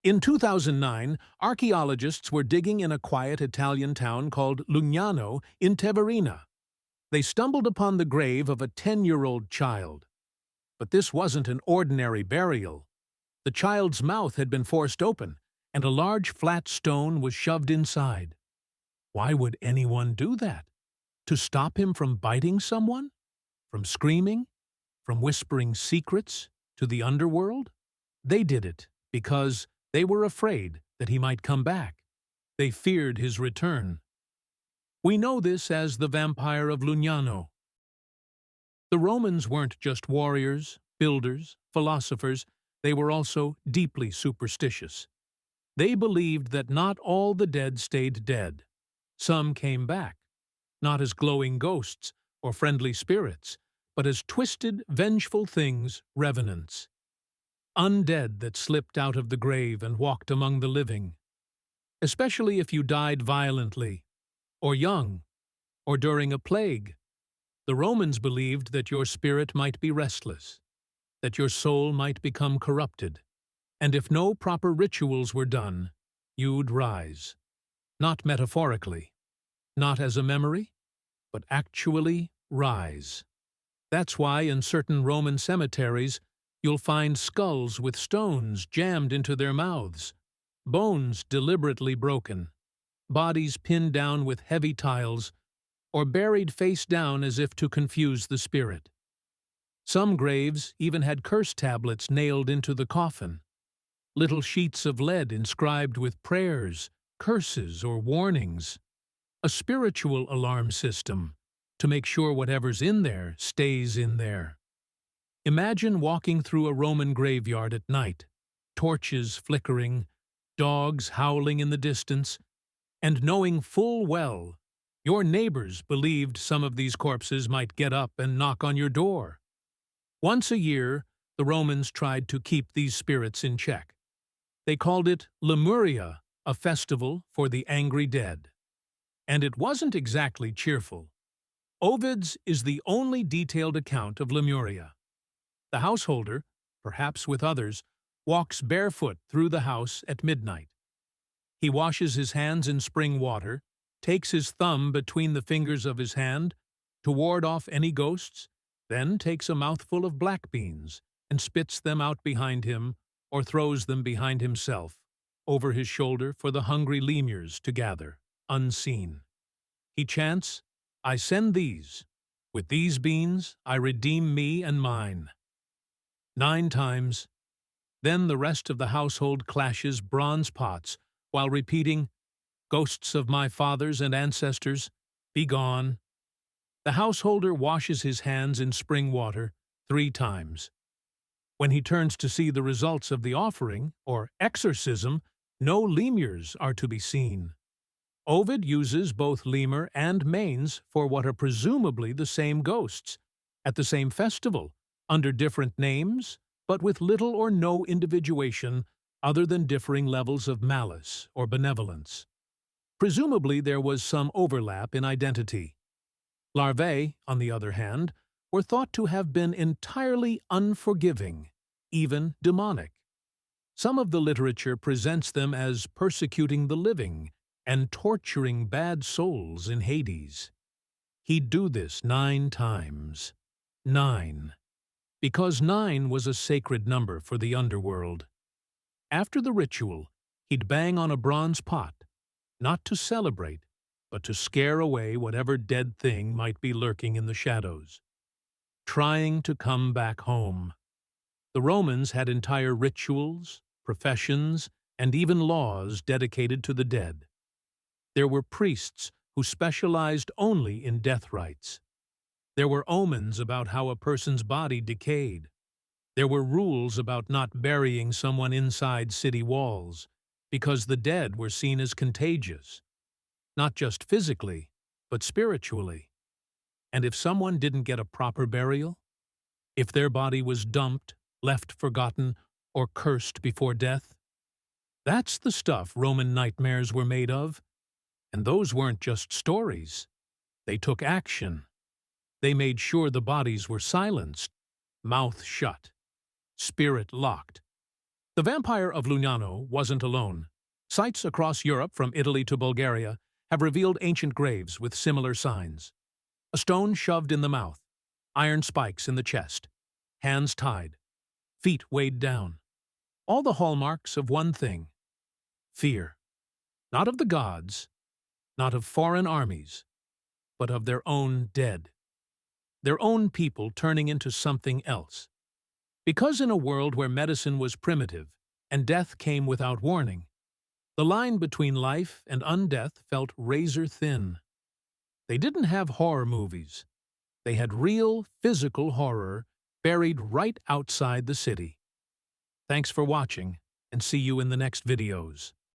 In 2009, archaeologists were digging in a quiet Italian town called Lugnano in Teverina. They stumbled upon the grave of a 10-year-old child. But this wasn't an ordinary burial. The child's mouth had been forced open, and a large flat stone was shoved inside. Why would anyone do that? To stop him from biting someone? From screaming? From whispering secrets to the underworld? They did it because they were afraid that he might come back. They feared his return. We know this as the vampire of Lugnano. The Romans weren't just warriors, builders, philosophers, they were also deeply superstitious. They believed that not all the dead stayed dead. Some came back, not as glowing ghosts or friendly spirits, but as twisted, vengeful things, revenants. Undead that slipped out of the grave and walked among the living. Especially if you died violently, or young, or during a plague. The Romans believed that your spirit might be restless, that your soul might become corrupted, and if no proper rituals were done, you'd rise. Not metaphorically, not as a memory, but actually rise. That's why in certain Roman cemeteries you'll find skulls with stones jammed into their mouths, bones deliberately broken, bodies pinned down with heavy tiles, or buried face down as if to confuse the spirit. Some graves even had curse tablets nailed into the coffin, little sheets of lead inscribed with prayers, curses, or warnings. A spiritual alarm system to make sure whatever's in there stays in there. Imagine walking through a Roman graveyard at night, torches flickering, dogs howling in the distance, and knowing full well your neighbors believed some of these corpses might get up and knock on your door. Once a year, the Romans tried to keep these spirits in check. They called it Lemuria, a festival for the angry dead. And it wasn't exactly cheerful. Ovid's is the only detailed account of Lemuria. The householder, perhaps with others, walks barefoot through the house at midnight. He washes his hands in spring water, takes his thumb between the fingers of his hand to ward off any ghosts, then takes a mouthful of black beans and spits them out behind him or throws them behind himself, over his shoulder for the hungry lemurs to gather, unseen. He chants, "I send these. With these beans I redeem me and mine." 9 times. Then the rest of the household clashes bronze pots while repeating, "Ghosts of my fathers and ancestors, be gone." The householder washes his hands in spring water 3 times. When he turns to see the results of the offering, or exorcism, no lemurs are to be seen. Ovid uses both lemur and manes for what are presumably the same ghosts, at the same festival, under different names, but with little or no individuation other than differing levels of malice or benevolence. Presumably there was some overlap in identity. Larvae, on the other hand, were thought to have been entirely unforgiving, even demonic. Some of the literature presents them as persecuting the living and torturing bad souls in Hades. He'd do this 9 times. 9. Because 9 was a sacred number for the underworld. After the ritual, he'd bang on a bronze pot, not to celebrate, but to scare away whatever dead thing might be lurking in the shadows, trying to come back home. The Romans had entire rituals, professions, and even laws dedicated to the dead. There were priests who specialized only in death rites. There were omens about how a person's body decayed. There were rules about not burying someone inside city walls, because the dead were seen as contagious, not just physically, but spiritually. And if someone didn't get a proper burial, if their body was dumped, left forgotten, or cursed before death, that's the stuff Roman nightmares were made of. And those weren't just stories. They took action. They made sure the bodies were silenced, mouth shut, spirit locked, The vampire of Lugnano wasn't alone. Sites across Europe, from Italy to Bulgaria, have revealed ancient graves with similar signs. A stone shoved in the mouth, iron spikes in the chest, hands tied, feet weighed down. All the hallmarks of one thing: fear. Not of the gods, not of foreign armies, but of their own dead. Their own people turning into something else. Because in a world where medicine was primitive and death came without warning, the line between life and undeath felt razor thin. They didn't have horror movies. They had real, physical horror buried right outside the city. Thanks for watching, and see you in the next videos.